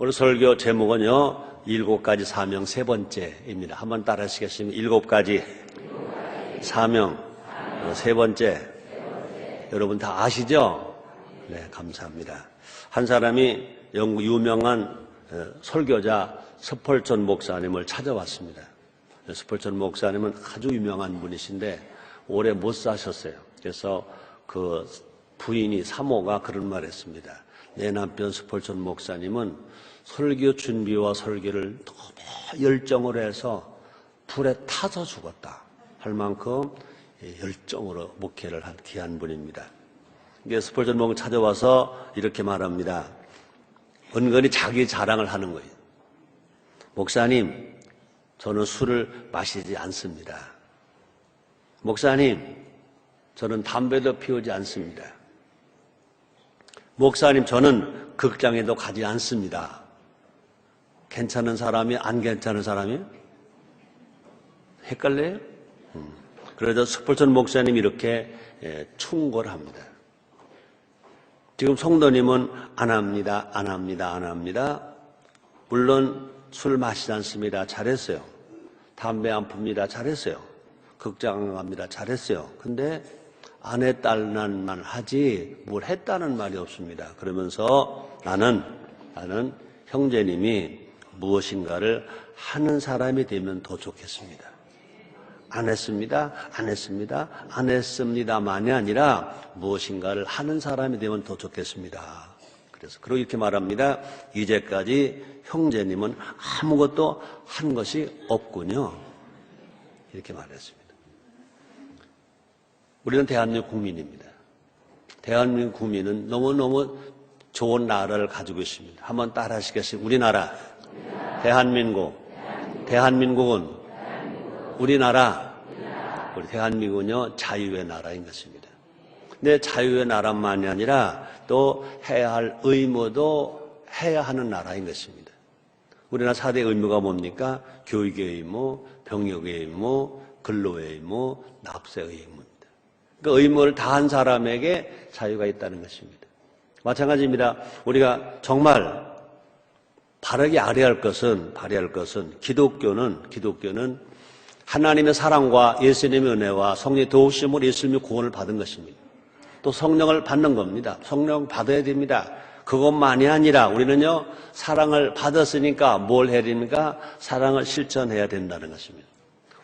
오늘 설교 제목은요, 7가지 사명 세 번째입니다. 한번 따라 하시겠습니다. 7가지 사명 세 번째. 여러분 다 아시죠? 네, 감사합니다. 한 사람이 영국 유명한 설교자 스펄전 목사님을 찾아왔습니다. 스펄전 목사님은 아주 유명한 분이신데 오래 못 사셨어요. 그래서 그 부인이 사모가 그런 말을 했습니다. 내 남편 스펄전 목사님은 설교 준비와 설교를 너무 열정으로 해서 불에 타서 죽었다 할 만큼 열정으로 목회를 한 귀한 분입니다. 스펄전 목사님 찾아와서 이렇게 말합니다. 은근히 자기 자랑을 하는 거예요. 목사님, 저는 술을 마시지 않습니다. 목사님, 저는 담배도 피우지 않습니다. 목사님, 저는 극장에도 가지 않습니다. 괜찮은 사람이 안 괜찮은 사람이? 헷갈려요? 그래서 스펄전 목사님이 이렇게 충고를 합니다. 지금 성도님은 안 합니다. 물론 술 마시지 않습니다. 잘했어요. 담배 안 풉니다. 잘했어요. 극장 안 갑니다. 잘했어요. 근데 안 했다는 말 하지 뭘 했다는 말이 없습니다. 그러면서 나는 형제님이 무엇인가를 하는 사람이 되면 더 좋겠습니다. 안 했습니다만이 아니라 무엇인가를 하는 사람이 되면 더 좋겠습니다. 그래서 이렇게 말합니다. 이제까지 형제님은 아무것도 한 것이 없군요. 이렇게 말했습니다. 우리는 대한민국 국민입니다. 대한민국 국민은 너무너무 좋은 나라를 가지고 있습니다. 한번 따라 하시겠어요? 우리나라, 대한민국은 우리나라, 우리 대한민국은요, 자유의 나라인 것입니다. 근데 자유의 나라만이 아니라 또 해야 할 의무도 해야 하는 나라인 것입니다. 우리나라 4대 의무가 뭡니까? 교육의 의무, 병역의 의무, 근로의 의무, 납세의 의무입니다. 그 의무를 다한 사람에게 자유가 있다는 것입니다. 마찬가지입니다. 우리가 정말 바르게 발휘할 것은 기독교는 하나님의 사랑과 예수님의 은혜와 성령의 도우심으로 예수님의 구원을 받은 것입니다. 또 성령을 받는 겁니다. 성령 받아야 됩니다. 그것만이 아니라 우리는요, 사랑을 받았으니까 뭘 해야 됩니까? 사랑을 실천해야 된다는 것입니다.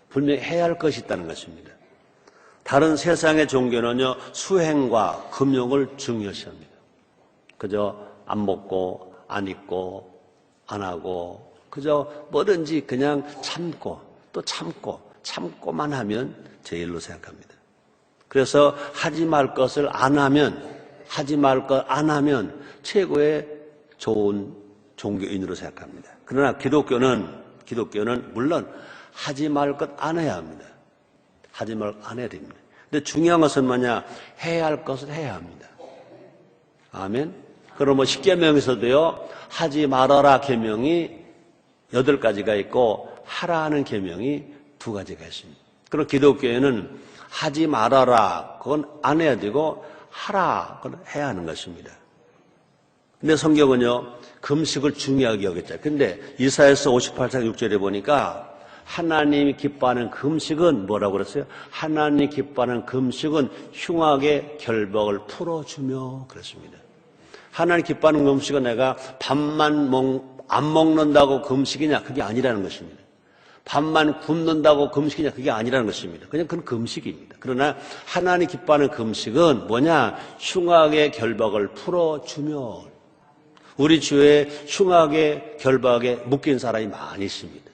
분명히 해야 할 것이 있다는 것입니다. 다른 세상의 종교는요, 수행과 금욕을 중요시합니다. 그저 안 먹고, 안 입고, 안 하고, 그저 뭐든지 그냥 참고만 하면 제일로 생각합니다. 그래서 하지 말 것 안 하면 최고의 좋은 종교인으로 생각합니다. 그러나 기독교는 물론 하지 말 것 안 해야 합니다. 하지 말 것 안 해야 됩니다. 근데 중요한 것은 뭐냐? 해야 할 것을 해야 합니다. 아멘. 그럼 10계명에서도요, 하지 말아라 계명이 8가지가 있고 하라 하는 계명이 2가지가 있습니다. 그럼 기독교에는 하지 말아라, 그건 안 해야 되고 하라, 그건 해야 하는 것입니다. 근데 성경은요, 금식을 중요하게 여겼죠. 근데 이사야서 58장 6절에 보니까 하나님이 기뻐하는 금식은 뭐라고 그랬어요? 하나님이 기뻐하는 금식은 흉악의 결박을 풀어주며 그랬습니다. 하나님 기뻐하는 금식은 내가 밥만 안 먹는다고 금식이냐? 그게 아니라는 것입니다. 밥만 굶는다고 금식이냐? 그게 아니라는 것입니다. 그냥 그건 금식입니다. 그러나 하나님 기뻐하는 금식은 뭐냐? 흉악의 결박을 풀어주며. 우리 주위에 흉악의 결박에 묶인 사람이 많이 있습니다.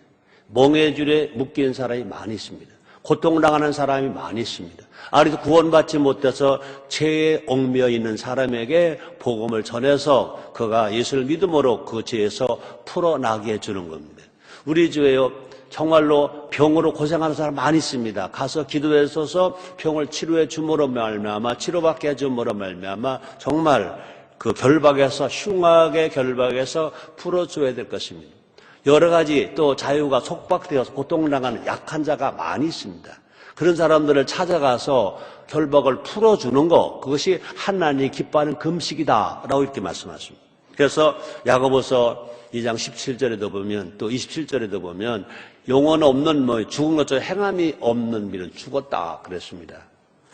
멍해줄에 묶인 사람이 많이 있습니다. 고통당하는 사람이 많이 있습니다. 아직도 구원받지 못해서 죄에 얽매여 있는 사람에게 복음을 전해서 그가 예수를 믿음으로 그 죄에서 풀어나게 해주는 겁니다. 우리 주에요, 정말로 병으로 고생하는 사람 많이 있습니다. 가서 기도해서서 병을 치료해 줌으로 말미암아, 치료받게 해줌으로 말미암아 정말 그 결박에서, 흉악의 결박에서 풀어줘야 될 것입니다. 여러 가지 또 자유가 속박되어서 고통당하는 약한 자가 많이 있습니다. 그런 사람들을 찾아가서 결박을 풀어주는 것, 그것이 하나님이 기뻐하는 금식이다라고 이렇게 말씀하십니다. 그래서 야고보서 2장 17절에도 보면 또 27절에도 보면 영혼 없는 죽은 것처럼 행함이 없는 믿음 죽었다 그랬습니다.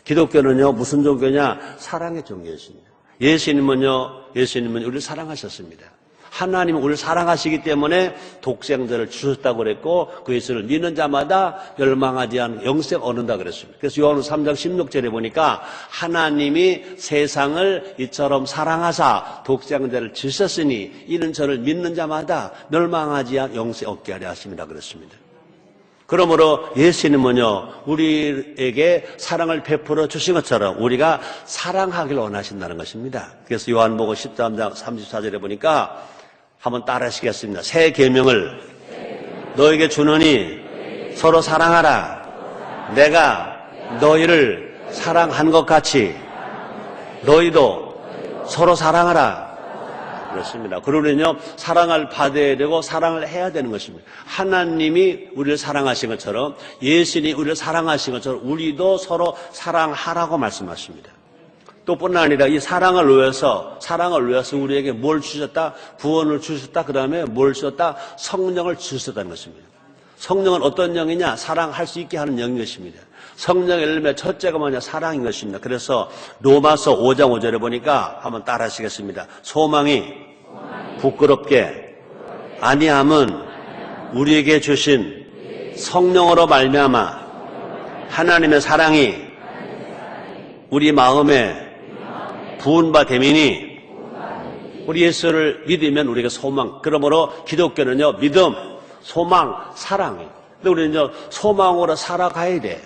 기독교는요 무슨 종교냐? 사랑의 종교였습니다. 예수님은 우리를 사랑하셨습니다. 하나님은 우리를 사랑하시기 때문에 독생자를 주셨다고 그랬고 그 예수를 믿는 자마다 멸망하지 않은 영생 얻는다 그랬습니다. 그래서 요한복음 3장 16절에 보니까 하나님이 세상을 이처럼 사랑하사 독생자를 주셨으니 이는 저를 믿는 자마다 멸망하지 않은 영생 얻게 하려 하심이라 그랬습니다. 그러므로 예수님은요 우리에게 사랑을 베풀어 주신 것처럼 우리가 사랑하기를 원하신다는 것입니다. 그래서 요한복음 13장 34절에 보니까 한번 따라하시겠습니다. 새 계명을 너에게 주노니 서로 사랑하라. 내가 너희를 사랑한 것 같이 너희도 서로 사랑하라. 그렇습니다. 그러면요 사랑을 받아야 되고 사랑을 해야 되는 것입니다. 하나님이 우리를 사랑하신 것처럼 예수님이 우리를 사랑하신 것처럼 우리도 서로 사랑하라고 말씀하십니다. 또 뿐만 아니라 이 사랑을 위해서 우리에게 뭘 주셨다? 구원을 주셨다. 그 다음에 뭘 주셨다? 성령을 주셨다는 것입니다. 성령은 어떤 영이냐? 사랑할 수 있게 하는 영인 것입니다. 성령의 열매 첫째가 뭐냐? 사랑인 것입니다. 그래서 로마서 5장 5절에 보니까 한번 따라 하시겠습니다. 소망이 부끄럽게 아니함은 우리에게 주신 성령으로 말미암아 하나님의 사랑이 우리 마음에 부은 바 됨이니 우리 예수를 믿으면 우리가 소망. 그러므로 기독교는요 믿음, 소망, 사랑이에요. 근데 우리는요 소망으로 살아가야 돼.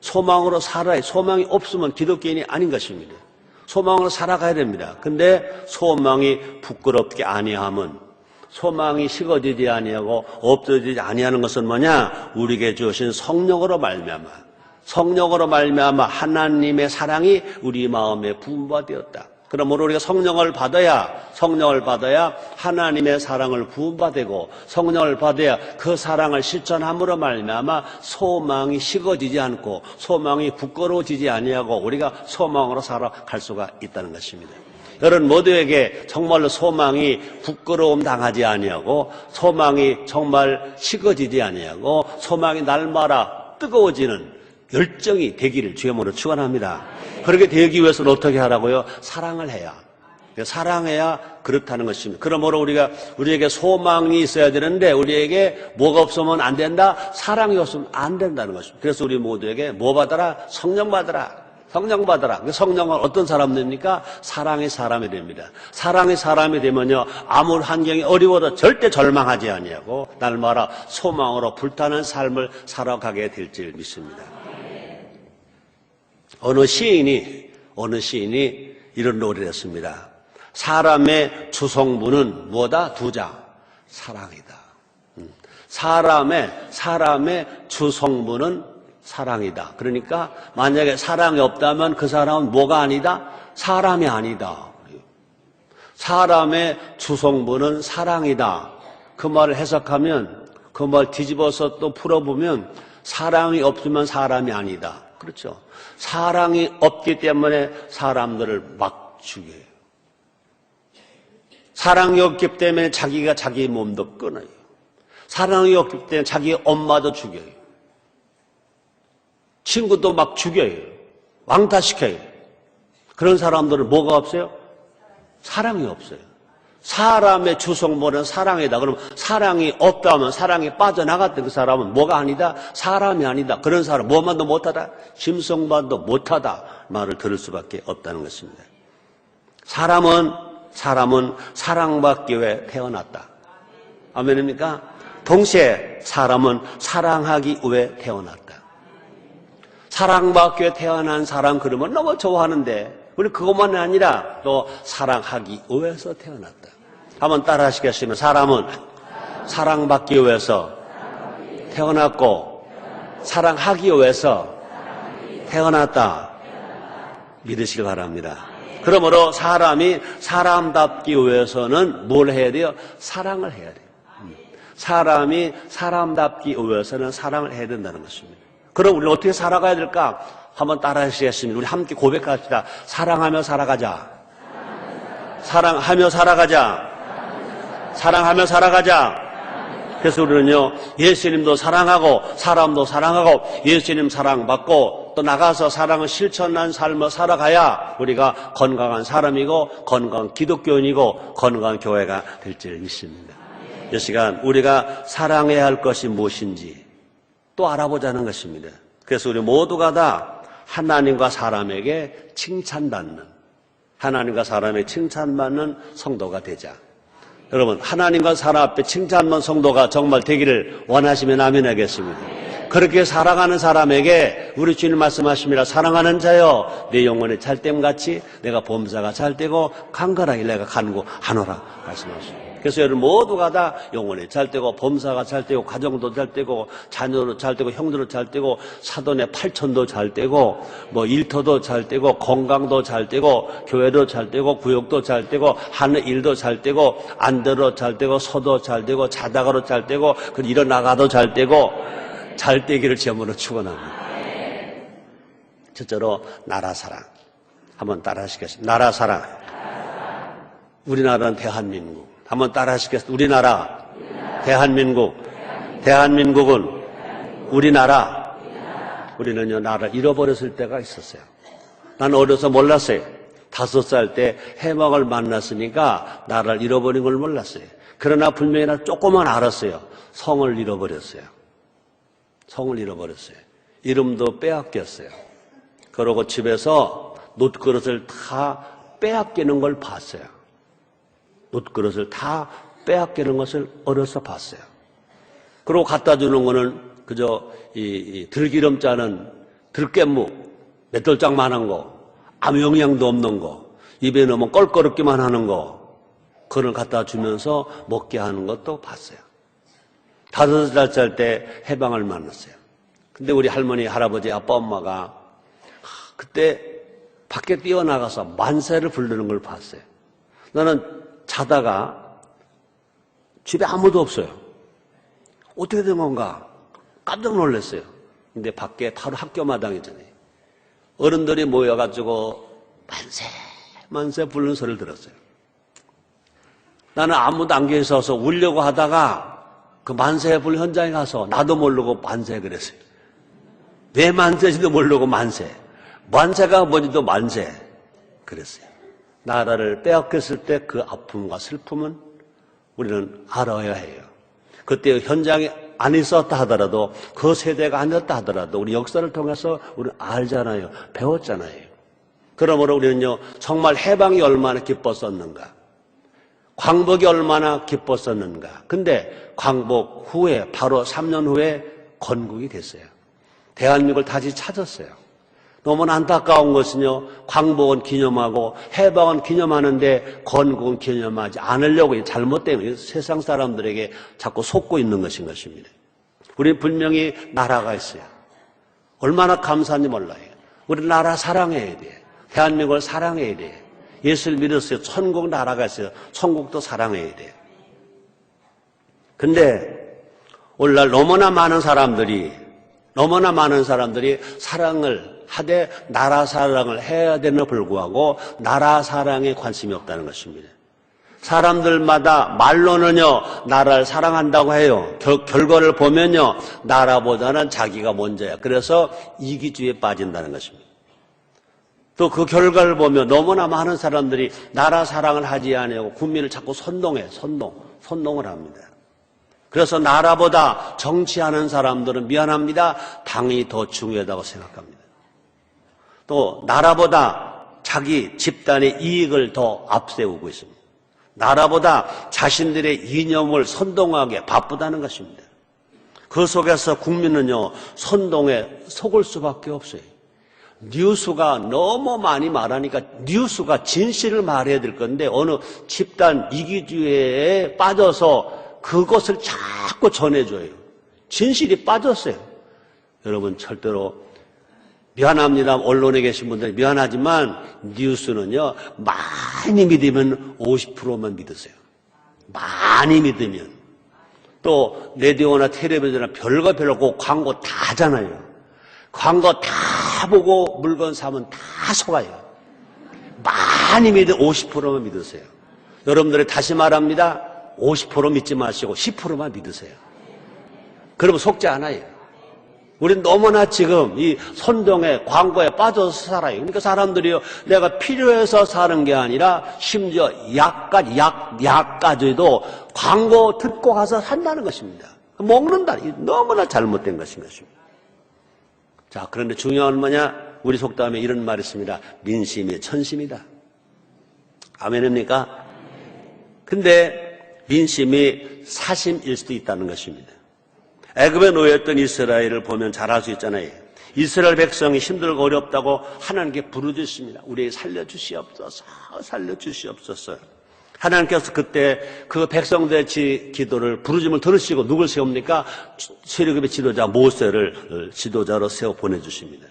소망으로 살아야 돼. 소망이 없으면 기독교인이 아닌 것입니다. 소망으로 살아가야 됩니다. 근데 소망이 부끄럽게 아니함은 소망이 식어지지 아니하고 없어지지 아니하는 것은 뭐냐? 우리에게 주신 성령으로 말미암아 하나님의 사랑이 우리 마음에 부은 바 되었다. 그러므로 우리가 성령을 받아야 하나님의 사랑을 부은 바 되고 성령을 받아야 그 사랑을 실천함으로 말미암아 소망이 식어지지 않고 소망이 부끄러워지지 아니하고 우리가 소망으로 살아갈 수가 있다는 것입니다. 여러분 모두에게 정말로 소망이 부끄러움 당하지 아니하고 소망이 정말 식어지지 아니하고 소망이 날마다 뜨거워지는 열정이 되기를 주의 이름으로 축원합니다. 그렇게 되기 위해서는 어떻게 하라고요? 사랑을 해야. 사랑해야 그렇다는 것입니다. 그러므로 우리에게 소망이 있어야 되는데 우리에게 뭐가 없으면 안 된다? 사랑이 없으면 안 된다는 것입니다. 그래서 우리 모두에게 뭐 받아라? 성령 받아라. 성령 받아라. 성령은 어떤 사람 됩니까? 사랑의 사람이 됩니다. 사랑의 사람이 되면요 아무리 환경이 어려워도 절대 절망하지 아니하고 날마다 소망으로 불타는 삶을 살아가게 될 줄 믿습니다. 어느 시인이 이런 노래를 했습니다. 사람의 주성분은 뭐다? 두자. 사랑이다. 사람의 주성분은 사랑이다. 그러니까 만약에 사랑이 없다면 그 사람은 뭐가 아니다? 사람이 아니다. 사람의 주성분은 사랑이다. 그 말을 해석하면 그 말 뒤집어서 또 풀어보면 사랑이 없으면 사람이 아니다. 그렇죠. 사랑이 없기 때문에 사람들을 막 죽여요. 사랑이 없기 때문에 자기가 자기 몸도 끊어요. 사랑이 없기 때문에 자기 엄마도 죽여요. 친구도 막 죽여요. 왕따시켜요. 그런 사람들은 뭐가 없어요? 사랑이 없어요. 사람의 주성분은 사랑이다. 그럼 사랑이 없다면 사랑이 빠져나갔던 그 사람은 뭐가 아니다? 사람이 아니다. 그런 사람 뭐만도 못하다? 심성만도 못하다. 말을 들을 수밖에 없다는 것입니다. 사람은 사랑받기 위해 태어났다. 아멘입니까? 동시에 사람은 사랑하기 위해 태어났다. 사랑받기 위해 태어난 사람 그러면 너무 좋아하는데 우리 그것만 아니라 또 사랑하기 위해서 태어났다. 한번 따라 하시겠습니다. 사람은 사랑받기 위해서 태어났고 사랑하기 위해서 태어났다. 믿으시기 바랍니다. 그러므로 사람이 사람답기 위해서는 뭘 해야 돼요? 사랑을 해야 돼요. 사람이 사람답기 위해서는 사랑을 해야 된다는 것입니다. 그럼 우리는 어떻게 살아가야 될까? 한번 따라 하시겠습니다. 우리 함께 고백합시다. 사랑하며 살아가자. 사랑하며 살아가자. 사랑하며 살아가자. 그래서 우리는요, 예수님도 사랑하고 사람도 사랑하고 예수님 사랑받고 또 나가서 사랑을 실천한 삶을 살아가야 우리가 건강한 사람이고 건강한 기독교인이고 건강한 교회가 될 줄 믿습니다. 이 시간 우리가 사랑해야 할 것이 무엇인지 또 알아보자는 것입니다. 그래서 우리 모두가 다 하나님과 사람에게 칭찬받는, 하나님과 사람에게 칭찬받는 성도가 되자. 여러분, 하나님과 사람 앞에 칭찬받는 성도가 정말 되기를 원하시면 아멘 하겠습니다. 그렇게 살아가는 사람에게 우리 주님 말씀하십니다. 사랑하는 자여, 내 영혼의 잘됨같이 내가 범사가 잘되고 강건하게 내가 간구하노라 말씀하십니다. 그래서 여러분 모두가 다 영혼이 잘되고 범사가 잘되고 가정도 잘되고 자녀도 잘되고 형들도 잘되고 사돈의 팔천도 잘되고 뭐 일터도 잘되고 건강도 잘되고 교회도 잘되고 구역도 잘되고 하는 일도 잘되고 앉아도 잘되고 서도 잘되고 자다가도 잘되고 일어나가도 잘되고 잘되기를 제물로 축원합니다. 첫째로 나라 사랑. 한번 따라 하시겠습니다. 나라 사랑. 우리나라는 대한민국. 한번 따라 하시겠습니다. 우리나라, 대한민국, 대한민국은 우리나라. 우리는요, 나라를 잃어버렸을 때가 있었어요. 난 어려서 몰랐어요. 5살 때 해방을 만났으니까 나라를 잃어버린 걸 몰랐어요. 그러나 분명히 나 조금만 알았어요. 성을 잃어버렸어요. 성을 잃어버렸어요. 이름도 빼앗겼어요. 그러고 집에서 놋그릇을 다 빼앗기는 걸 봤어요. 놋그릇을 다 빼앗기는 것을 어려서 봤어요. 그리고 갖다 주는 거는 그저 이 들기름 짜는 들깻묵, 맷돌장만한 거, 아무 영양도 없는 거, 입에 넣으면 껄끄럽기만 하는 거, 그걸 갖다 주면서 먹게 하는 것도 봤어요. 5살 때 해방을 만났어요. 근데 우리 할머니, 할아버지, 아빠, 엄마가 그때 밖에 뛰어나가서 만세를 부르는 걸 봤어요. 나는 자다가 집에 아무도 없어요. 어떻게 된 건가? 깜짝 놀랐어요. 근데 밖에 바로 학교 마당이잖아요. 어른들이 모여가지고 만세, 만세 부르는 소리를 들었어요. 나는 아무도 안 계셔서 울려고 하다가 그 만세 부르는 현장에 가서 나도 모르고 만세 그랬어요. 왜 만세인지도 모르고 만세. 만세가 뭔지도 만세 그랬어요. 나라를 빼앗겼을 때 그 아픔과 슬픔은 우리는 알아야 해요. 그때 현장에 안 있었다 하더라도 그 세대가 아니었다 하더라도 우리 역사를 통해서 우리는 알잖아요. 배웠잖아요. 그러므로 우리는요 정말 해방이 얼마나 기뻤었는가, 광복이 얼마나 기뻤었는가. 근데 광복 후에 바로 3년 후에 건국이 됐어요. 대한민국을 다시 찾았어요. 너무나 안타까운 것은요, 광복은 기념하고 해방은 기념하는데 건국은 기념하지 않으려고 잘못된 세상 사람들에게 자꾸 속고 있는 것인 것입니다. 우리 분명히 나라가 있어요. 얼마나 감사한지 몰라요. 우리 나라 사랑해야 돼요. 대한민국을 사랑해야 돼요. 예수를 믿었어요. 천국 나라가 있어요. 천국도 사랑해야 돼요. 근데 오늘날 너무나 많은 사람들이 사랑을 하되 나라 사랑을 해야 되는 불구하고 나라 사랑에 관심이 없다는 것입니다. 사람들마다 말로는요 나라를 사랑한다고 해요. 결과를 보면요 나라보다는 자기가 먼저야. 그래서 이기주의에 빠진다는 것입니다. 또 그 결과를 보면 너무나 많은 사람들이 나라 사랑을 하지 않고 국민을 자꾸 선동을 합니다. 그래서 나라보다 정치하는 사람들은 미안합니다. 당이 더 중요하다고 생각합니다. 또 나라보다 자기 집단의 이익을 더 앞세우고 있습니다. 나라보다 자신들의 이념을 선동하게 바쁘다는 것입니다. 그 속에서 국민은요 선동에 속을 수밖에 없어요. 뉴스가 너무 많이 말하니까 뉴스가 진실을 말해야 될 건데 어느 집단 이기주의에 빠져서 그것을 자꾸 전해줘요. 진실이 빠졌어요. 여러분 절대로 미안합니다. 언론에 계신 분들 미안하지만 뉴스는요 많이 믿으면 50%만 믿으세요. 많이 믿으면. 또 라디오나 텔레비전이나 별거 광고 다 하잖아요. 광고 다 보고 물건 사면 다 속아요. 많이 믿으면 50%만 믿으세요. 여러분들이 다시 말합니다. 50% 믿지 마시고 10%만 믿으세요. 그러면 속지 않아요. 우린 너무나 지금 이 선동의 광고에 빠져서 살아요. 그러니까 사람들이요, 내가 필요해서 사는 게 아니라 심지어 약까지도 광고 듣고 가서 산다는 것입니다. 먹는다. 너무나 잘못된 것인 것입니다. 자, 그런데 중요한 건 뭐냐? 우리 속담에 이런 말이 있습니다. 민심이 천심이다. 아멘입니까? 근데 민심이 사심일 수도 있다는 것입니다. 애굽에 놓였던 이스라엘을 보면 잘 알 수 있잖아요. 이스라엘 백성이 힘들고 어렵다고 하나님께 부르짖습니다. 우리 살려주시옵소서, 살려주시옵소서. 하나님께서 그때 그 백성들의 기도를 부르짖음을 들으시고 누굴 세웁니까? 출애굽의 지도자 모세를 지도자로 세워 보내주십니다.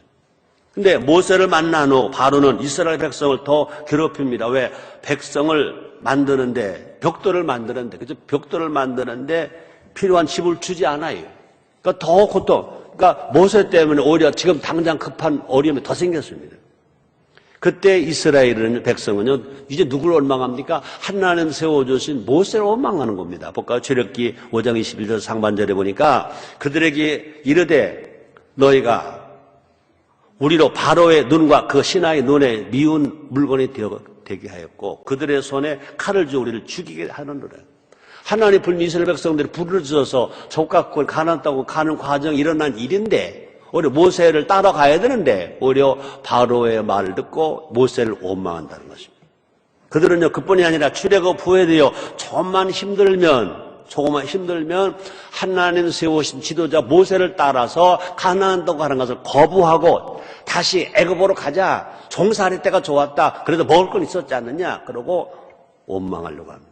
근데 모세를 만난 후 바로는 이스라엘 백성을 더 괴롭힙니다. 왜? 백성을 만드는데, 벽돌을 만드는데, 그죠? 벽돌을 만드는데 필요한 집을 주지 않아요. 그러니까 더 고통, 그러니까 모세 때문에 오히려 지금 당장 급한 어려움이 더 생겼습니다. 그때 이스라엘 백성은요, 이제 누구를 원망합니까? 하나님 세워주신 모세를 원망하는 겁니다. 볼까요? 출애굽기 5장 21절 상반절에 보니까 그들에게 이르되 너희가 우리로 바로의 눈과 그 신하의 눈에 미운 물건이 되게 하였고 그들의 손에 칼을 쥐어 우리를 죽이게 하느니라. 하나님 불미 이스라엘 백성들이 부르짖어서 족각을 가나안 땅으로 가는 과정이 일어난 일인데 오히려 모세를 따라가야 되는데 오히려 바로의 말을 듣고 모세를 원망한다는 것입니다. 그들은요, 그뿐이 아니라 출애굽 후에도요, 조금만 힘들면 하나님 세우신 지도자 모세를 따라서 가나안 땅 가는 것을 거부하고 다시 애굽으로 가자. 종살이 때가 좋았다. 그래도 먹을 건 있었지 않느냐? 그러고 원망하려고 합니다.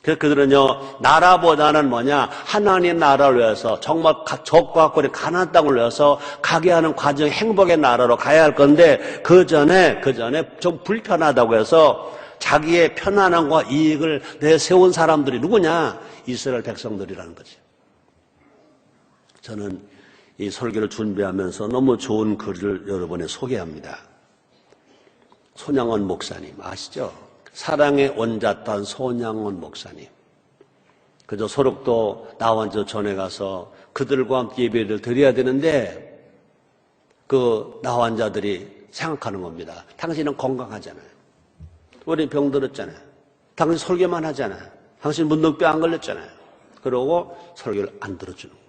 그래서 그들은요, 나라보다는 뭐냐? 하나님 나라를 위해서 정말 적과 꼴의 가나안 땅을 위해서 가게 하는 과정 행복의 나라로 가야 할 건데 그 전에 좀 불편하다고 해서 자기의 편안함과 이익을 내세운 사람들이 누구냐? 이스라엘 백성들이라는 거죠. 저는 이 설교를 준비하면서 너무 좋은 글을 여러분에 소개합니다. 손양원 목사님 아시죠? 사랑의 원자탄 손양원 목사님. 그저 소록도 나완저 전에 가서 그들과 함께 예배를 드려야 되는데 그 나환자들이 생각하는 겁니다. 당신은 건강하잖아요. 우리 병들었잖아요. 당신 설교만 하잖아요. 당신 문둥병 안 걸렸잖아요. 그러고 설교를 안 들어주는 거예요.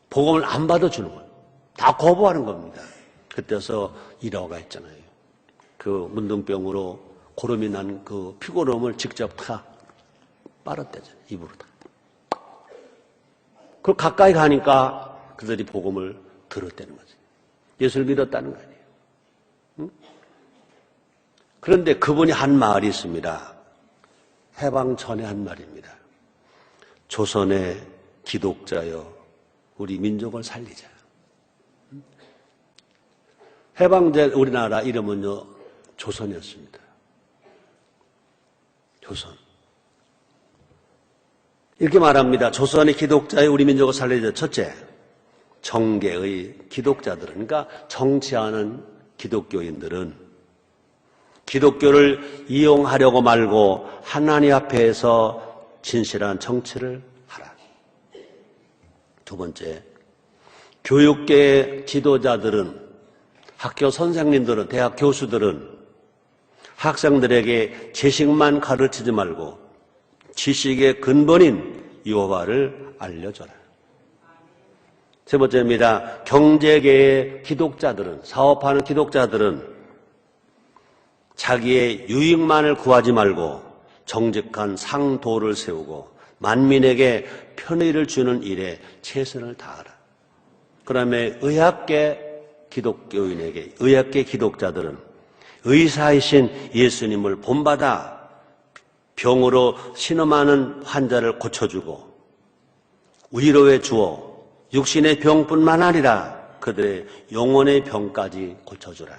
복음을 안 받아주는 거예요. 다 거부하는 겁니다. 그때서 일화가 있잖아요. 그 문둥병으로 고름이 난 그 피고름을 직접 다 빨았대잖아요. 입으로 다. 그걸 가까이 가니까 그들이 복음을 들었다는 거죠. 예수를 믿었다는 거 아니에요. 응? 그런데 그분이 한 말이 있습니다. 해방 전에 한 말입니다. 조선의 기독자여 우리 민족을 살리자. 해방된 우리나라 이름은요 조선이었습니다. 조선. 이렇게 말합니다. 조선의 기독자의 우리 민족을 살리자. 첫째, 정계의 기독자들은, 그러니까 정치하는 기독교인들은 기독교를 이용하려고 말고 하나님 앞에서 진실한 정치를 하라. 두 번째, 교육계의 지도자들은, 학교 선생님들은, 대학 교수들은 학생들에게 지식만 가르치지 말고 지식의 근본인 여호와를 알려줘라. 세 번째입니다. 경제계의 기독자들은, 사업하는 기독자들은 자기의 유익만을 구하지 말고 정직한 상도를 세우고 만민에게 편의를 주는 일에 최선을 다하라. 그다음에 의학계 기독교인에게, 의학계 기독자들은 의사이신 예수님을 본받아 병으로 신음하는 환자를 고쳐주고 위로해 주어 육신의 병뿐만 아니라 그들의 영혼의 병까지 고쳐주라.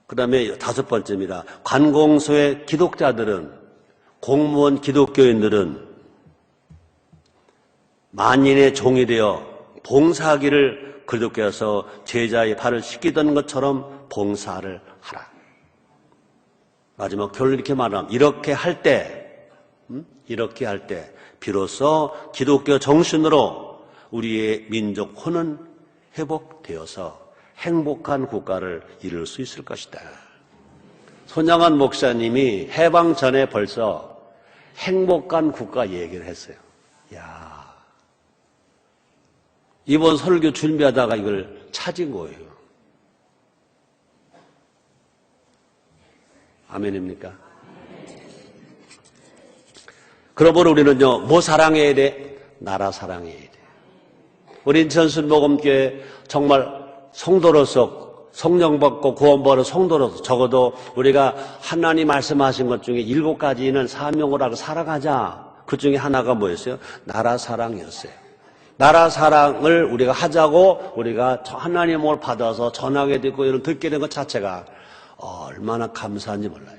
그 다음에 다섯 번째입니다. 관공서의 기독자들은, 공무원 기독교인들은 만인의 종이 되어 봉사하기를 그리스도께서 제자의 발을 씻기던 것처럼 봉사를 하라. 마지막 결론 이렇게 말하면, 이렇게 할 때 이렇게 할 때 비로소 기독교 정신으로 우리의 민족 혼은 회복되어서 행복한 국가를 이룰 수 있을 것이다. 손양원 목사님이 해방 전에 벌써 행복한 국가 얘기를 했어요. 야, 이번 설교 준비하다가 이걸 찾은 거예요. 아멘입니까? 그러므로 우리는요, 뭐 사랑해야 돼? 나라 사랑해야 돼. 우리 전순복음교회 정말 성도로서 성령 받고 구원받은 성도로서 적어도 우리가 하나님 말씀하신 것 중에 7가지는 사명을 하고 살아가자. 그 중에 하나가 뭐였어요? 나라 사랑이었어요. 나라 사랑을 우리가 하자고 우리가 하나님을 받아서 전하게 되고 이런 듣게 된 것 자체가 얼마나 감사한지 몰라요.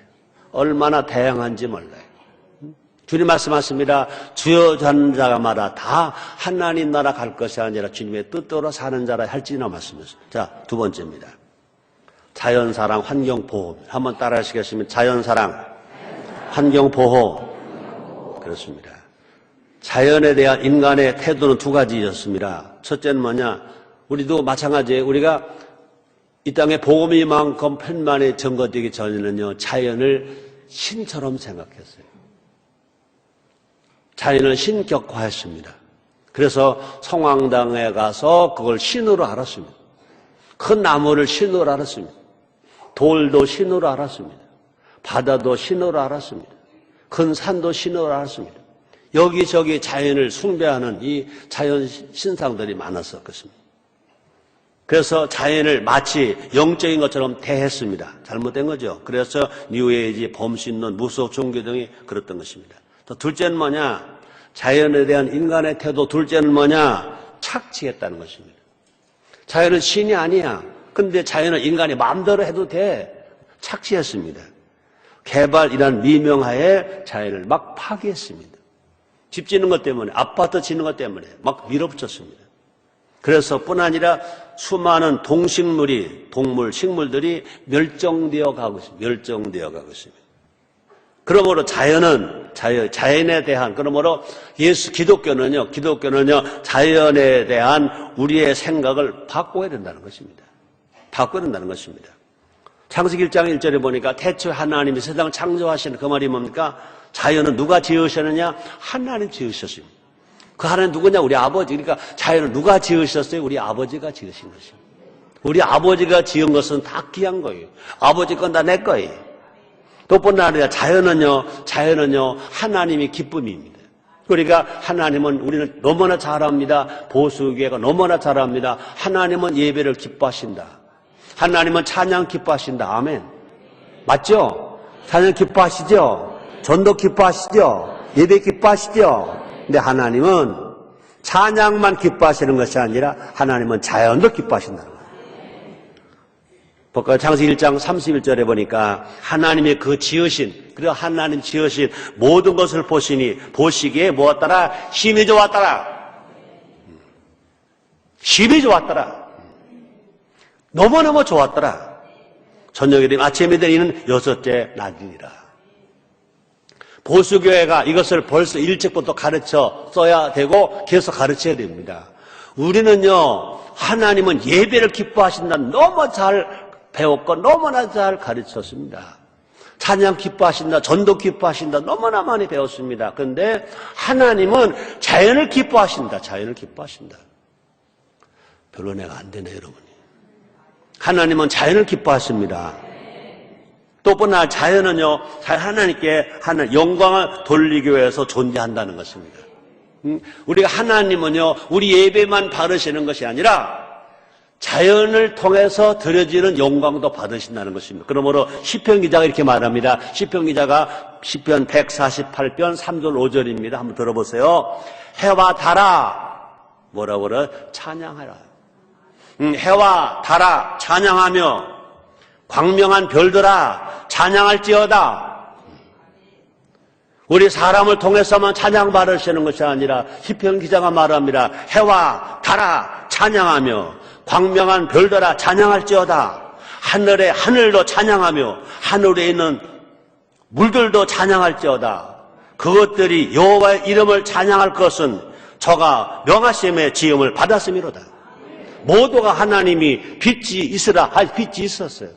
얼마나 다양한지 몰라요. 주님 말씀하십니다. 주여 자는 자가 말아 다 하나님 나라 갈 것이 아니라 주님의 뜻대로 사는 자라 할지나 말씀하십니다. 자, 두 번째입니다. 자연사랑, 환경보호. 한번 따라 하시겠습니다. 자연사랑, 환경보호. 그렇습니다. 자연에 대한 인간의 태도는 2가지였습니다. 첫째는 뭐냐? 우리도 마찬가지예요. 우리가 이 땅에 복음이 만큼 편만에 전거되기 전에는요, 자연을 신처럼 생각했어요. 자연을 신격화했습니다. 그래서 성황당에 가서 그걸 신으로 알았습니다. 큰 나무를 신으로 알았습니다. 돌도 신으로 알았습니다. 바다도 신으로 알았습니다. 큰 산도 신으로 알았습니다. 여기저기 자연을 숭배하는 이 자연 신상들이 많았었습니다. 그래서 자연을 마치 영적인 것처럼 대했습니다. 잘못된 거죠. 그래서 뉴에이지, 범신론, 무속 종교 등이 그랬던 것입니다. 또 둘째는 뭐냐? 자연에 대한 인간의 태도. 둘째는 뭐냐? 착취했다는 것입니다. 자연은 신이 아니야. 근데 자연은 인간이 마음대로 해도 돼. 착취했습니다. 개발이란 미명하에 자연을 막 파괴했습니다. 집 짓는 것 때문에, 아파트 짓는 것 때문에 막 밀어붙였습니다. 그래서 뿐 아니라 수많은 동식물이, 동물, 식물들이 멸종되어 가고 있습니다. 멸종되어 가고 있습니다. 그러므로 자연에 대한, 그러므로 기독교는요, 자연에 대한 우리의 생각을 바꿔야 된다는 것입니다. 바꿔야 된다는 것입니다. 창세기 1장 1절에 보니까 태초에 하나님이 세상을 창조하시는 그 말이 뭡니까? 자연은 누가 지으셨느냐? 하나님 지으셨습니다. 그 하나님 누구냐? 우리 아버지. 그러니까 자연을 누가 지으셨어요? 우리 아버지가 지으신 것입니다. 우리 아버지가 지은 것은 다 귀한 거예요. 아버지 건 다 내 거예요. 또 뿐 아니라 자연은요, 하나님이 기쁨입니다. 그러니까 하나님은 우리는 너무나 잘합니다. 보수교회가 너무나 잘합니다. 하나님은 예배를 기뻐하신다. 하나님은 찬양 기뻐하신다. 아멘. 맞죠? 찬양 기뻐하시죠? 전도 기뻐하시죠? 예배 기뻐하시죠? 근데 하나님은 찬양만 기뻐하시는 것이 아니라 하나님은 자연도 기뻐하신다는 거예요. 볼까요? 창세기 1장 31절에 보니까 하나님의 그 지으신, 그리고 하나님 지으신 모든 것을 보시기에 무엇더라? 힘이 좋았더라. 힘이 좋았더라. 너무너무 좋았더라. 저녁이 되면 아침이 되는 6째 날이니라. 보수교회가 이것을 벌써 일찍부터 가르쳐 써야 되고 계속 가르쳐야 됩니다. 우리는요, 하나님은 예배를 기뻐하신다. 너무 잘 배웠고 너무나 잘 가르쳤습니다. 찬양 기뻐하신다. 전도 기뻐하신다. 너무나 많이 배웠습니다. 그런데 하나님은 자연을 기뻐하신다. 자연을 기뻐하신다. 별로 내가 안 되네, 여러분이. 하나님은 자연을 기뻐하십니다. 또 뿐나 자연은요, 하나님께 영광을 돌리기 위해서 존재한다는 것입니다. 우리가 하나님은요, 우리 예배만 받으시는 것이 아니라 자연을 통해서 드려지는 영광도 받으신다는 것입니다. 그러므로 시편 기자가 이렇게 말합니다. 시편 기자가 시편 148편 3절 5절입니다. 한번 들어보세요. 해와 달아 뭐라고 그래? 찬양하라. 해와 달아 찬양하며 광명한 별들아 찬양할지어다. 우리 사람을 통해서만 찬양받으시는 것이 아니라 시편 기자가 말합니다. 해와 달아 찬양하며 광명한 별들아 찬양할지어다. 하늘도 찬양하며 하늘에 있는 물들도 찬양할지어다. 그것들이 여호와의 이름을 찬양할 것은 저가 명하심의 지음을 받았음이로다. 모두가 하나님이 빛이 있으라 할 빛이 있었어요.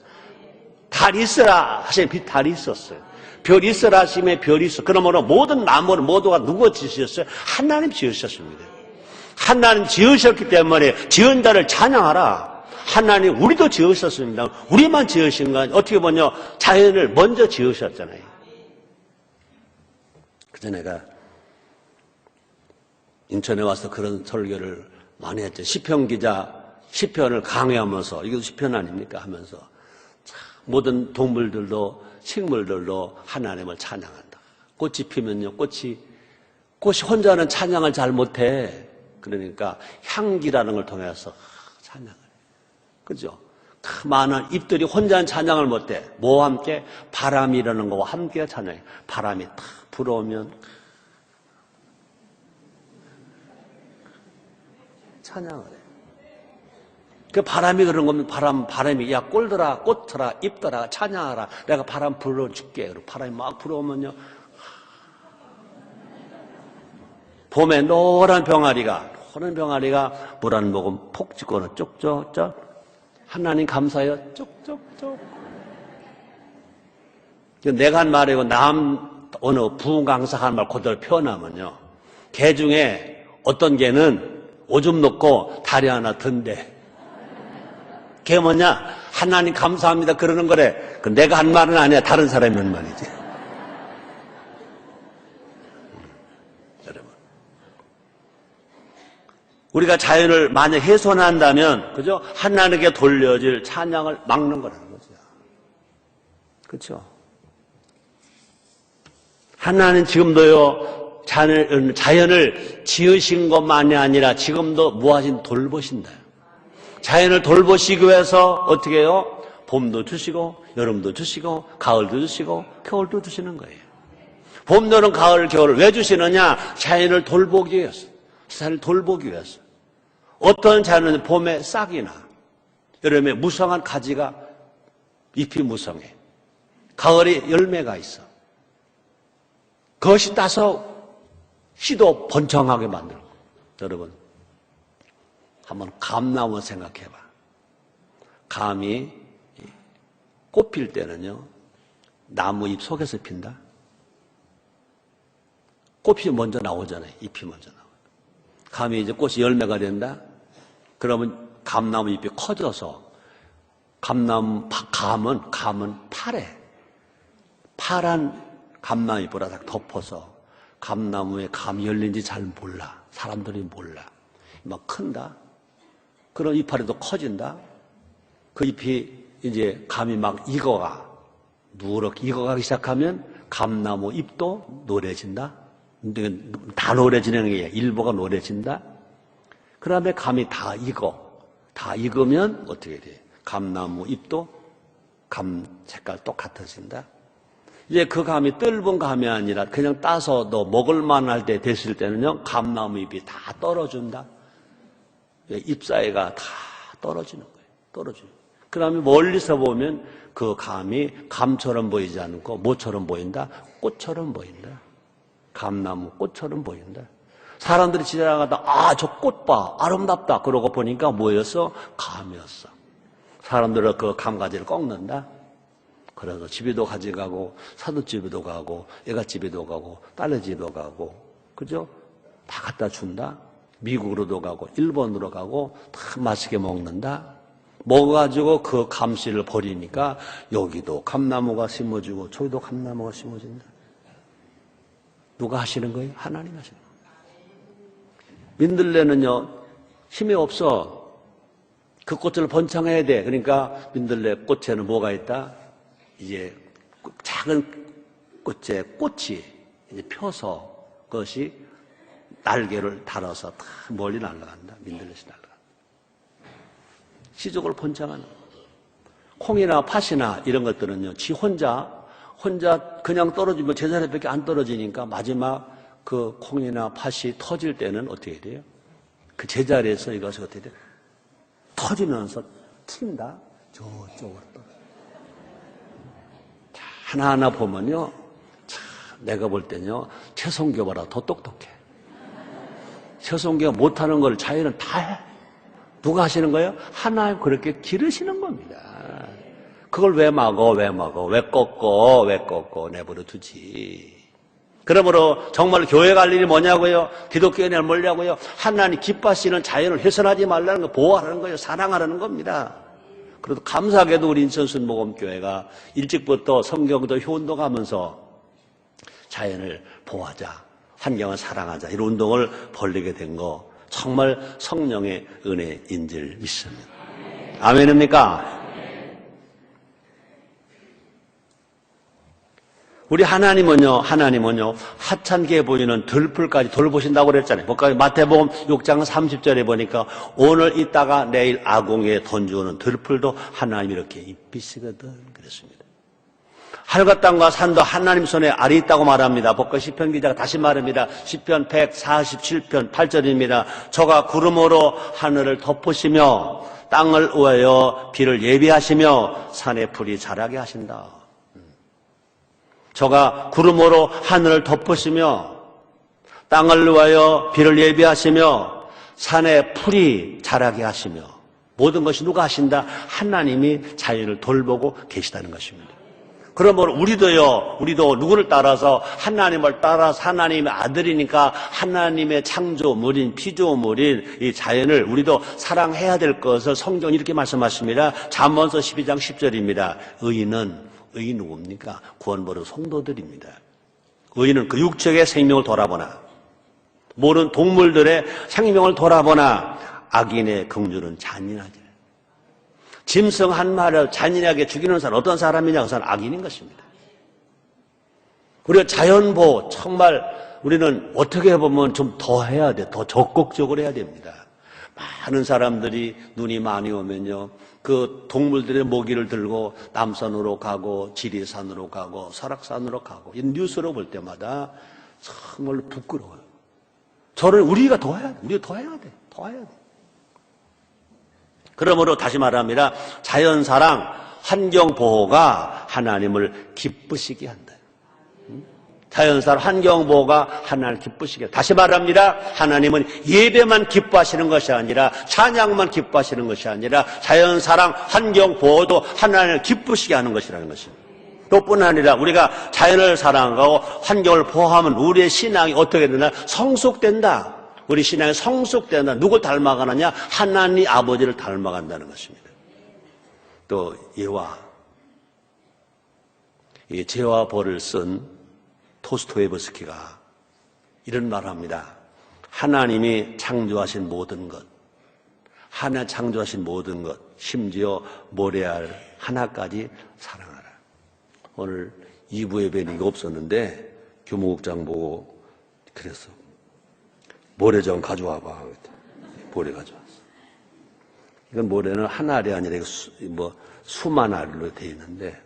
달이 있으라 하신 달이 있었어요. 별이 있으라 하심에 별이 있어. 그러므로 모든 나무는 모두가 누가 지으셨어요? 하나님 지으셨습니다. 하나님 지으셨기 때문에 지은 자를 찬양하라. 하나님 우리도 지으셨습니다. 우리만 지으신 건 어떻게 보면 자연을 먼저 지으셨잖아요. 그래서 내가 인천에 와서 그런 설교를 많이 했죠. 시편 기자 시편을 강의하면서 이것도 시편 아닙니까 하면서 모든 동물들도 식물들도 하나님을 찬양한다. 꽃이 피면요 꽃이 혼자는 찬양을 잘 못해. 그러니까 향기라는 걸 통해서 찬양을 해. 그죠? 그 많은 잎들이 혼자는 찬양을 못해. 뭐와 함께? 바람이라는 거와 함께 찬양해. 바람이 탁 불어오면 찬양을 해. 그 바람이 그런 거면 바람이 야 꼴더라 꽃더라 잎더라 찬양하라. 내가 바람 불어줄게. 그리고 바람이 막 불어오면요. 봄에 노란 병아리가 물 한 모금 폭 찍고는 쪽쪽쪽 하나님 감사해요. 쪽쪽쪽. 내가 한 말이고 어느 부흥 강사 한 말 그대로 표현하면요. 개 중에 어떤 개는 오줌 놓고 다리 하나 든대. 그게 뭐냐? 하나님 감사합니다 그러는 거래. 내가 한 말은 아니야. 다른 사람이 한 말이지. 여러분, 우리가 자연을 만약 훼손한다면 그죠? 하나님께 돌려질 찬양을 막는 거라는 거죠. 그렇죠? 하나님 지금도요 자연을 지으신 것만이 아니라 지금도 무하신 돌보신다. 자연을 돌보시기 위해서 어떻게 해요? 봄도 주시고 여름도 주시고 가을도 주시고 겨울도 주시는 거예요. 봄, 여름, 가을, 겨울을 왜 주시느냐? 자연을 돌보기 위해서. 자연을 돌보기 위해서. 어떤 자연은 봄에 싹이 나. 여름에 무성한 가지가 잎이 무성해. 가을에 열매가 있어. 그것이 따서 씨도 번창하게 만들고. 여러분 한번 감나무 생각해봐. 감이 꽃 필 때는요 나무 잎 속에서 핀다. 꽃이 먼저 나오잖아요. 잎이 먼저 나와요. 감이 이제 꽃이 열매가 된다. 그러면 감나무 잎이 커져서 감은 파래. 파란 감나무 잎으로 다 덮어서 감나무에 감이 열린지 잘 몰라. 사람들이 몰라. 막 큰다. 그런 이파리도 커진다. 그 잎이 이제 감이 막 누렇게 익어가기 시작하면 감나무 잎도 노래진다. 다 노래지는 게 일부가 노래진다. 그 다음에 감이 다 익으면 어떻게 돼? 감나무 잎도 감 색깔 똑같아진다. 이제 그 감이 떫은 감이 아니라 그냥 따서 너 먹을 만할 때 됐을 때는요 감나무 잎이 다 떨어진다. 잎 사이가 다 떨어지는 거예요. 떨어지는. 그 다음에 멀리서 보면 그 감이 감처럼 보이지 않고 뭐처럼 보인다? 꽃처럼 보인다. 감나무 꽃처럼 보인다. 사람들이 지나가다 저 꽃 봐 아름답다 그러고 보니까 뭐였어? 감이었어. 사람들은 그 감가지를 꺾는다. 그래서 집에도 가져가고 사돈집에도 가고 애가집에도 가고 딸네집에도 가고 그죠? 다 갖다 준다. 미국으로도 가고 일본으로 가고 다 맛있게 먹는다. 먹어가지고 그 감씨를 버리니까 여기도 감나무가 심어지고 저기도 감나무가 심어진다. 누가 하시는 거예요? 하나님 하시는 거예요. 민들레는요 힘이 없어. 그 꽃을 번창해야 돼. 그러니까 민들레 꽃에는 뭐가 있다? 이제 작은 꽃이 이제 펴서 그것이 날개를 달아서 다 멀리 날아간다. 민들레시 날아간다. 시족을 번창하는 거예요. 콩이나 팥이나 이런 것들은요, 지 혼자 그냥 떨어지면 제자리밖에 안 떨어지니까 마지막 그 콩이나 팥이 터질 때는 어떻게 돼요? 그 제자리에서 이것이 어떻게 돼요? 터지면서 튄다. 저쪽으로 떨어져. 하나하나 보면요, 참 내가 볼 때는요, 최성교보다 더 똑똑해. 최성교가 못하는 걸 자연은 다 해. 누가 하시는 거예요? 하나님 그렇게 기르시는 겁니다. 그걸 왜 막어, 왜 꺾어, 내버려 두지. 그러므로 정말 교회 갈 일이 뭐냐고요? 기독교인을 뭐냐고요? 하나님 기뻐하시는 자연을 훼손하지 말라는 거, 보호하라는 거예요. 사랑하라는 겁니다. 그래도 감사하게도 우리 인천순복음교회가 일찍부터 성경도 효운도 가면서 자연을 보호하자, 환경을 사랑하자, 이런 운동을 벌리게 된 거 정말 성령의 은혜인 줄 믿습니다. 아멘입니까? 우리 하나님은요, 하찮게 보이는 들풀까지 돌보신다고 그랬잖아요. 마태복음 6장 30절에 보니까 오늘 있다가 내일 아궁이에 던져오는 들풀도 하나님이 이렇게 입히시거든 그랬습니다. 하늘과 땅과 산도 하나님 손에 알이 있다고 말합니다. 복과 시편 기자가 다시 말합니다. 시편 147편 8절입니다. 저가 구름으로 하늘을 덮으시며 땅을 우하여 비를 예비하시며 산의 풀이 자라게 하신다. 저가 구름으로 하늘을 덮으시며 땅을 위하여 비를 예비하시며 산에 풀이 자라게 하시며 모든 것이 누가 하신다? 하나님이 자연을 돌보고 계시다는 것입니다. 그러므로 우리도 누구를 따라서 하나님을 따라서 하나님의 아들이니까 하나님의 창조물인 피조물인 이 자연을 우리도 사랑해야 될 것을 성경이 이렇게 말씀하십니다. 잠언서 12장 10절입니다. 의인 누굽니까? 구원받은 성도들입니다. 의인은 그 육적의 생명을 돌아보나 모든 동물들의 생명을 돌아보나 악인의 긍휼은 잔인하지. 짐승 한 마리를 잔인하게 죽이는 사람 어떤 사람이냐? 그 사람은 악인인 것입니다. 우리가 자연보호 정말 우리는 어떻게 보면 좀 더 해야 돼. 더 적극적으로 해야 됩니다. 많은 사람들이 눈이 많이 오면요, 그 동물들의 모기를 들고 남산으로 가고 지리산으로 가고 설악산으로 가고 이 뉴스로 볼 때마다 정말로 부끄러워요. 저를 우리가 더 해야 돼. 우리가 더 해야 돼. 더 해야 돼. 그러므로 다시 말합니다. 자연사랑, 환경보호가 하나님을 기쁘시게 한다. 자연사랑, 환경보호가 하나님을 기쁘시게 한다. 다시 말합니다. 하나님은 예배만 기뻐하시는 것이 아니라 찬양만 기뻐하시는 것이 아니라 자연사랑, 환경보호도 하나님을 기쁘시게 하는 것이라는 것입니다. 또뿐 아니라 우리가 자연을 사랑하고 환경을 보호하면 우리의 신앙이 어떻게 되나? 성숙된다. 우리 신앙이 성숙된다. 누굴 닮아가느냐? 하나님 아버지를 닮아간다는 것입니다. 또 이 죄와 벌을 쓴 토스토예브스키가 이런 말을 합니다. 하나님이 창조하신 모든 것, 하나 창조하신 모든 것, 심지어 모래알 하나까지 사랑하라. 오늘 2부 예배는 이거 없었는데 교무국장 보고 그랬어. 모래 좀 가져와봐. 모래 가져왔어. 이건 모래는 한 알이 아니라 수만 알로 되어 있는데,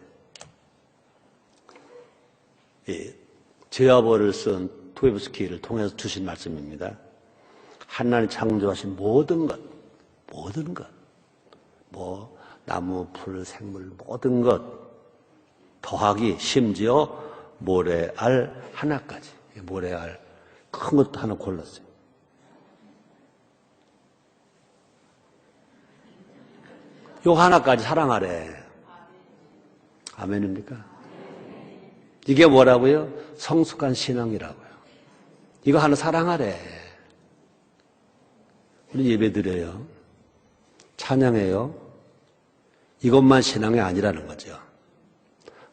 죄와 벌을 쓴 토예브스키를 통해서 주신 말씀입니다. 하나님 창조하신 모든 것, 나무, 풀, 생물, 모든 것, 더하기 심지어 모래알 하나까지, 모래알 큰 것도 하나 골랐어요. 요 하나까지 사랑하래. 아멘입니까? 이게 뭐라고요? 성숙한 신앙이라고요. 이거 하나 사랑하래. 우리 예배 드려요. 찬양해요. 이것만 신앙이 아니라는 거죠.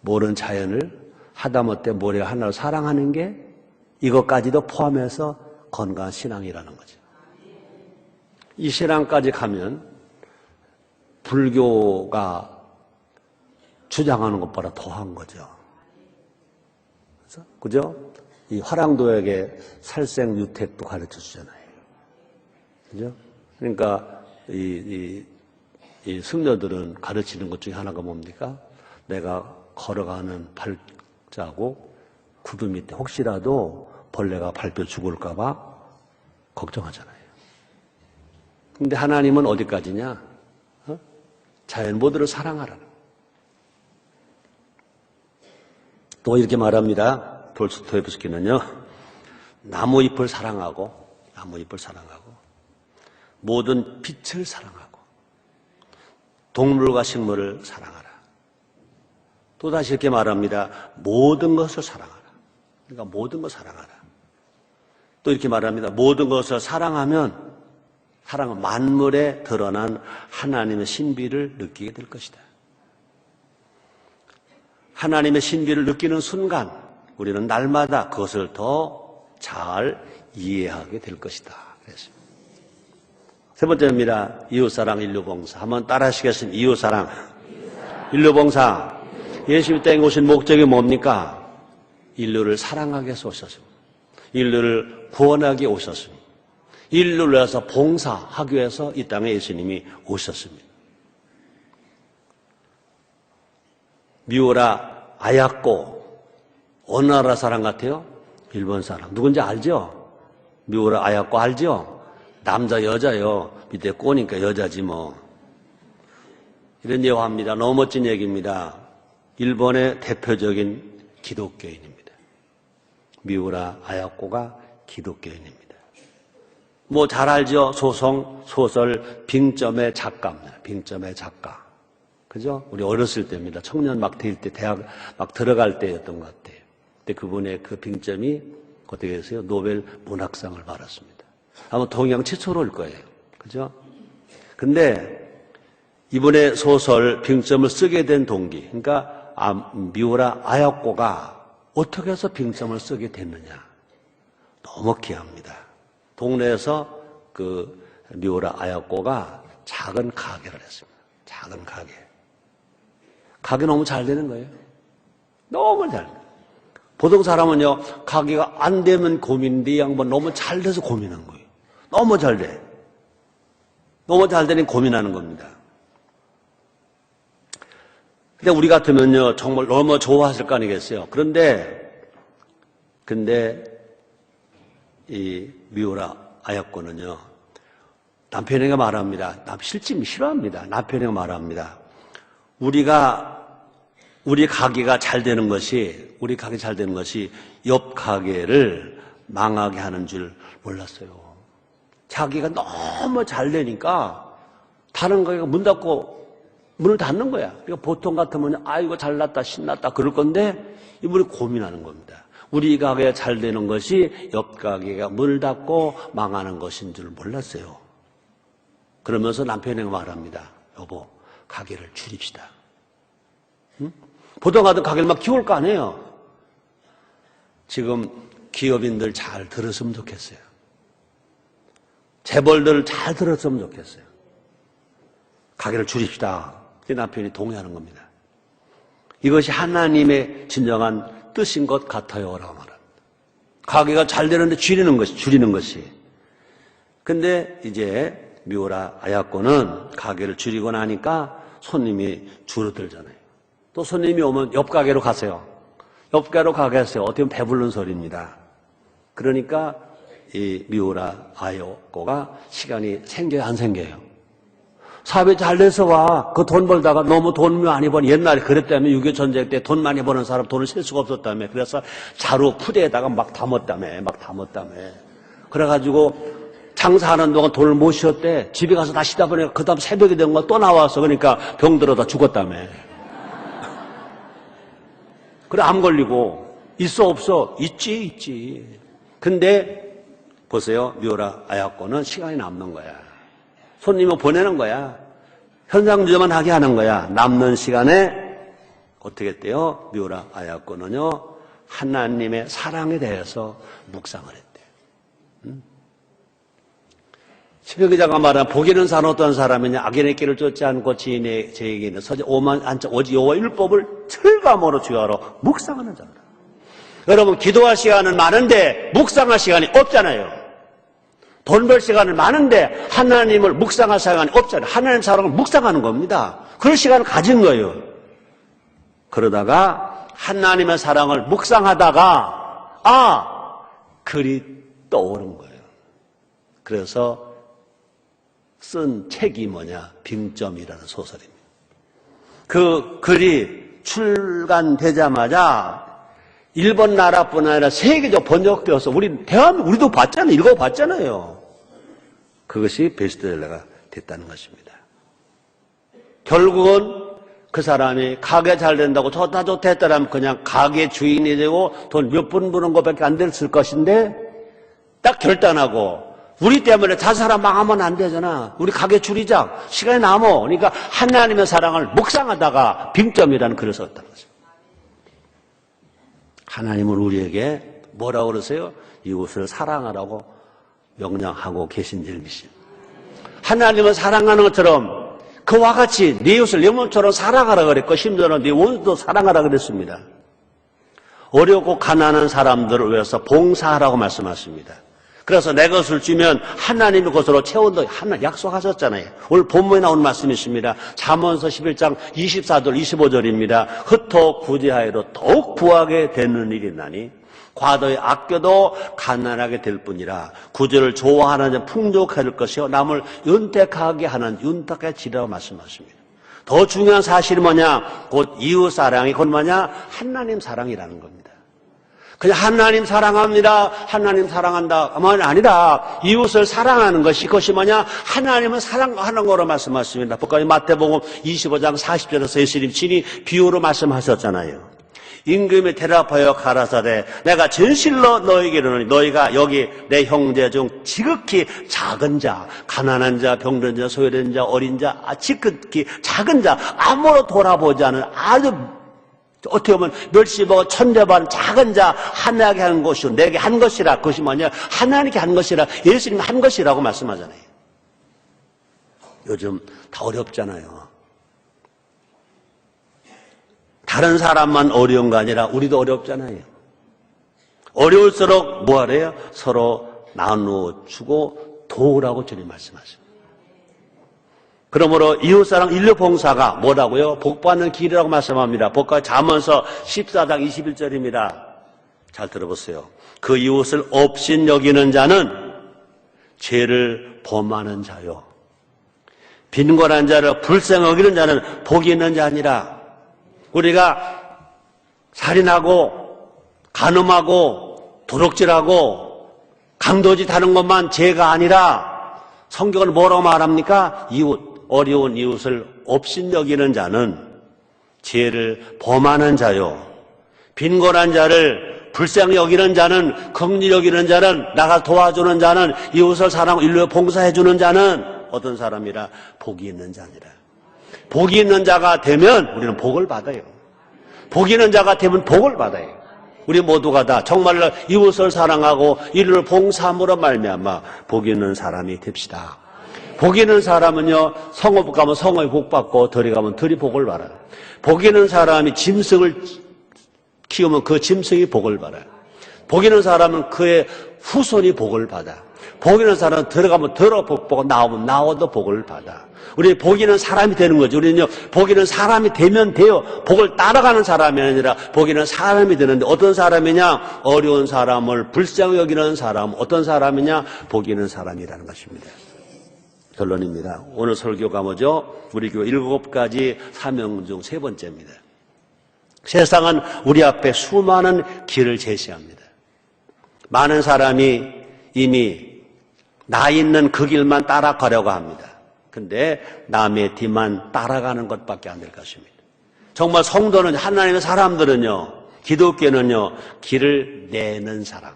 모든 자연을 하다못해 모래 하나를 사랑하는 게 이것까지도 포함해서 건강한 신앙이라는 거죠. 이 신앙까지 가면 불교가 주장하는 것보다 더한 거죠. 그죠? 이 화랑도에게 살생유택도 가르쳐 주잖아요. 그죠? 그러니까 이 승려들은 가르치는 것 중에 하나가 뭡니까? 내가 걸어가는 발자국, 구두 밑에 혹시라도 벌레가 밟혀 죽을까봐 걱정하잖아요. 근데 하나님은 어디까지냐? 자연 모두를 사랑하라. 또 이렇게 말합니다. 도스토옙스키는요, 나무잎을 사랑하고 모든 빛을 사랑하고 동물과 식물을 사랑하라. 또다시 이렇게 말합니다. 모든 것을 사랑하라. 그러니까 모든 것 사랑하라. 또 이렇게 말합니다. 모든 것을 사랑하면 사랑은 만물에 드러난 하나님의 신비를 느끼게 될 것이다. 하나님의 신비를 느끼는 순간 우리는 날마다 그것을 더 잘 이해하게 될 것이다. 그랬습니다. 세 번째입니다. 이웃사랑, 인류봉사. 한번 따라 하시겠습니다. 이웃사랑, 인류봉사. 예수님 땅에 오신 목적이 뭡니까? 인류를 사랑하기 위해서 오셨습니다. 인류를 구원하기 위해 오셨습니다. 인류를 위해서 봉사하기 위해서 이 땅에 예수님이 오셨습니다. 미우라 아야꼬, 어느 나라 사람 같아요? 일본 사람. 누군지 알죠? 미우라 아야꼬 알죠? 남자 여자요. 밑에 꼬니까 여자지 뭐. 이런 예화합니다. 너무 멋진 얘기입니다. 일본의 대표적인 기독교인입니다. 미우라 아야꼬가 기독교인입니다. 뭐 잘 알죠? 소설 빙점의 작가입니다. 빙점의 작가. 그죠? 우리 어렸을 때입니다. 청년 막 될 때, 대학 막 들어갈 때였던 것 같아요. 근데 그분의 그 빙점이 어떻게 했어요? 노벨 문학상을 받았습니다. 아마 동양 최초로일 거예요. 그죠? 근데 이번에 소설 빙점을 쓰게 된 동기, 그러니까 미우라 아야꼬가 어떻게 해서 빙점을 쓰게 됐느냐? 너무 귀합니다. 동네에서 그 미우라 아야꼬가 작은 가게를 했습니다. 작은 가게. 가게 너무 잘 되는 거예요. 너무 잘 돼요. 보통 사람은요, 가게가 안 되면 고민인데 이 양반 너무 잘 돼서 고민한 거예요. 너무 잘 돼. 너무 잘 되니 고민하는 겁니다. 근데 우리 같으면요, 정말 너무 좋아하실 거 아니겠어요? 근데 이 미우라 아야꼬는요, 남편에게 말합니다. 실증이 싫어합니다. 남편에게 말합니다. 우리 가게가 잘 되는 것이 옆 가게를 망하게 하는 줄 몰랐어요. 자기가 너무 잘 되니까 다른 가게가 문 닫고 문을 닫는 거야. 그러니까 보통 같으면 아이고 잘났다 신났다 그럴 건데 이분이 고민하는 겁니다. 우리 가게가 잘 되는 것이 옆 가게가 문을 닫고 망하는 것인 줄 몰랐어요. 그러면서 남편에게 말합니다. 여보, 가게를 줄입시다. 응? 보통 같은 가게를 막 키울 거 아니에요. 지금 기업인들 잘 들었으면 좋겠어요. 재벌들 잘 들었으면 좋겠어요. 가게를 줄입시다. 그 남편이 동의하는 겁니다. 이것이 하나님의 진정한 뜻인 것 같아요. 라고 말합니다. 가게가 잘 되는데 줄이는 것이. 근데 이제 미우라 아야꼬는 가게를 줄이고 나니까 손님이 줄어들잖아요. 또 손님이 오면 옆 가게로 가세요. 옆 가게로 가겠어요. 어떻게 보면 배부른 소리입니다. 그러니까 이 미우라 아야꼬가 시간이 생겨요, 안 생겨요? 사업이 잘 돼서 와. 그 돈 벌다가 너무 돈 많이 번 옛날에 그랬다며 6.25 전쟁 때 돈 많이 버는 사람 돈을 쓸 수가 없었다며. 그래서 자루 푸대에다가 막 담았다며. 그래가지고 장사하는 동안 돈을 못 쉬었대. 집에 가서 다 쉬다 보니까 그 다음 새벽이 된 거 또 나와서 그러니까 병들어다 죽었다며. 그래 암 걸리고 있어 없어? 있지. 근데 보세요. 미우라 아야꼬는 시간이 남는 거야. 손님을 보내는 거야. 현상 유지만 하게 하는 거야. 남는 시간에 어떻게 했대요? 미우라 아야꼬는요, 하나님의 사랑에 대해서 묵상을 했대요. 시편 기자가 말한 복이는 사는 어떤 사람이냐? 악인의 길을 쫓지 않고 지인의 죄에게 있는 서지 오만 안짜 오직 여호와 율법을 철감으로 주야로 묵상하는 자다. 여러분 기도할 시간은 많은데 묵상할 시간이 없잖아요. 돈 벌 시간은 많은데 하나님을 묵상할 시간이 없잖아요. 하나님 사랑을 묵상하는 겁니다. 그럴 시간을 가진 거예요. 그러다가 하나님의 사랑을 묵상하다가 글이 떠오른 거예요. 그래서 쓴 책이 뭐냐? 빙점이라는 소설입니다. 그 글이 출간되자마자 일본 나라뿐 아니라 세계적 번역되어서 우리 대한민국 우리도 봤잖아요. 읽어봤잖아요. 그것이 베스트셀러가 됐다는 것입니다. 결국은 그 사람이 가게 잘 된다고 좋다 했더라면 그냥 가게 주인이 되고 돈 몇 푼 버는 것밖에 안 됐을 것인데 딱 결단하고 우리 때문에 다른 사람 망하면 안 되잖아. 우리 가게 줄이자. 시간이 남어. 그러니까 하나님의 사랑을 묵상하다가 빙점이라는 글을 썼다는 거죠. 하나님은 우리에게 뭐라고 그러세요? 이웃을 사랑하라고 명령하고 계신 줄 믿습니다. 하나님은 사랑하는 것처럼 그와 같이 네 이웃을 네 몸처럼 사랑하라 그랬고 심지어는 네 원수도 사랑하라 그랬습니다. 어렵고 가난한 사람들을 위해서 봉사하라고 말씀하십니다. 그래서 내 것을 주면 하나님의 것으로 채운다 하나 약속하셨잖아요. 오늘 본문에 나오는 말씀이 있습니다. 잠언서 11장 24절 25절입니다. 흩어 구제하여도 더욱 부하게 되는 일이 있나니 과도히 아껴도 가난하게 될 뿐이라 구제를 좋아하는 자 풍족할 것이요 남을 윤택하게 하는 윤택의 지라고 말씀하십니다. 더 중요한 사실이 뭐냐? 곧 이웃 사랑이 곧 뭐냐? 하나님 사랑이라는 겁니다. 그냥 하나님 사랑합니다. 하나님 사랑한다. 아니라 이웃을 사랑하는 것이 그것이 뭐냐? 하나님을 사랑하는 거로 말씀하십니다. 북한의 마태복음 25장 40절에서 예수님 친히 비유로 말씀하셨잖아요. 임금이 대답하여 가라사대 내가 진실로 너희에게 이르노니 너희가 여기 내 형제 중 지극히 작은 자 가난한 자 병든 자 소외된 자 어린 자 지극히 작은 자 아무로 돌아보지 않은 아주 어떻게 보면 멸시먹어 천대반 작은 자 하나님께 한 것이요 내게 한 것이라 그것이 뭐냐 하나님께 한 것이라 예수님 한 것이라고 말씀하잖아요. 요즘 다 어렵잖아요. 다른 사람만 어려운 거 아니라 우리도 어렵잖아요. 어려울수록 뭐 하래요? 서로 나누어 주고 도우라고 주님 말씀하십니다. 그러므로 이웃사랑 인류봉사가 뭐라고요? 복받는 길이라고 말씀합니다. 복과 잠언서 14장 21절입니다. 잘 들어보세요. 그 이웃을 업신 여기는 자는 죄를 범하는 자요. 빈곤한 자를 불쌍히 여기는 자는 복이 있는 자 아니라 우리가 살인하고 간음하고 도둑질하고 강도짓 하는 것만 죄가 아니라 성경은 뭐라고 말합니까? 이웃 어려운 이웃을 업신 여기는 자는 죄를 범하는 자요. 빈곤한 자를 불쌍히 여기는 자는 긍휼히 여기는 자는 나가 도와주는 자는 이웃을 사랑하고 인류에 봉사해 주는 자는 어떤 사람이라 복이 있는 자니라. 복이 있는 자가 되면 우리는 복을 받아요. 복이 있는 자가 되면 복을 받아요. 우리 모두가 다 정말로 이웃을 사랑하고 인류를 봉사함으로 말미암아 복이 있는 사람이 됩시다. 복이 있는 사람은요, 성읍 가면 성읍이 복 받고, 들이 가면 들이 복을 받아요. 복이 있는 사람이 짐승을 키우면 그 짐승이 복을 받아요. 복이 있는 사람은 그의 후손이 복을 받아. 복이 있는 사람은 들어가면 들어 복 보고 나오면 나와도 복을 받아. 우리 복이 있는 사람이 되는 거죠. 우리는요, 복이 있는 사람이 되면 돼요. 복을 따라가는 사람이 아니라 복이 있는 사람이 되는데 어떤 사람이냐? 어려운 사람을 불쌍히 여기는 사람. 어떤 사람이냐? 복이 있는 사람이라는 것입니다. 결론입니다. 오늘 설교가 뭐죠? 우리 교회 7가지 사명 중 3번째입니다. 세상은 우리 앞에 수많은 길을 제시합니다. 많은 사람이 이미 나 있는 그 길만 따라가려고 합니다. 근데 남의 뒤만 따라가는 것밖에 안 될 것입니다. 정말 성도는 하나님의 사람들은요, 기독교는요, 길을 내는 사람.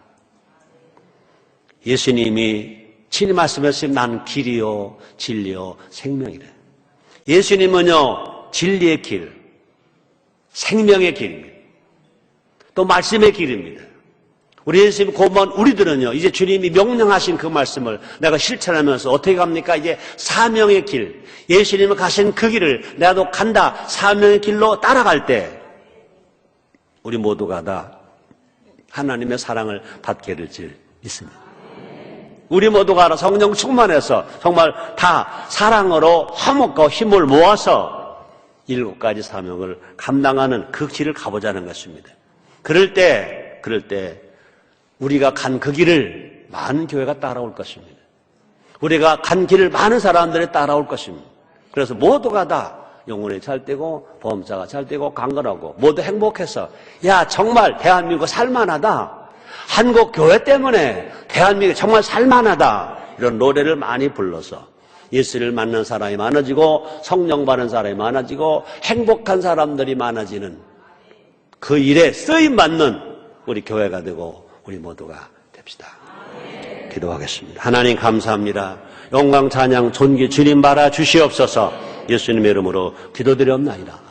예수님이 친히 말씀하신 난 길이요 진리요 생명이래. 예수님은요 진리의 길, 생명의 길입니다. 또 말씀의 길입니다. 우리 예수님 고만 우리들은요 이제 주님이 명령하신 그 말씀을 내가 실천하면서 어떻게 갑니까? 이제 사명의 길, 예수님이 가신 그 길을 나도 간다. 사명의 길로 따라갈 때 우리 모두가 다 하나님의 사랑을 받게 될 줄 믿습니다. 우리 모두가 성령 충만해서 정말 다 사랑으로 화목과 힘을 모아서 7가지 사명을 감당하는 그 길을 가보자는 것입니다. 그럴 때 우리가 간 그 길을 많은 교회가 따라올 것입니다. 우리가 간 길을 많은 사람들이 따라올 것입니다. 그래서 모두가 다 영혼이 잘 되고 보험사가 잘 되고 강건하고 모두 행복해서 야 정말 대한민국 살만하다. 한국 교회 때문에 대한민국이 정말 살만하다. 이런 노래를 많이 불러서 예수를 만난 사람이 많아지고 성령 받는 사람이 많아지고 행복한 사람들이 많아지는 그 일에 쓰임받는 우리 교회가 되고 우리 모두가 됩시다. 기도하겠습니다. 하나님 감사합니다. 영광 찬양 존귀 주님 받아 주시옵소서. 예수님의 이름으로 기도드렸나이다.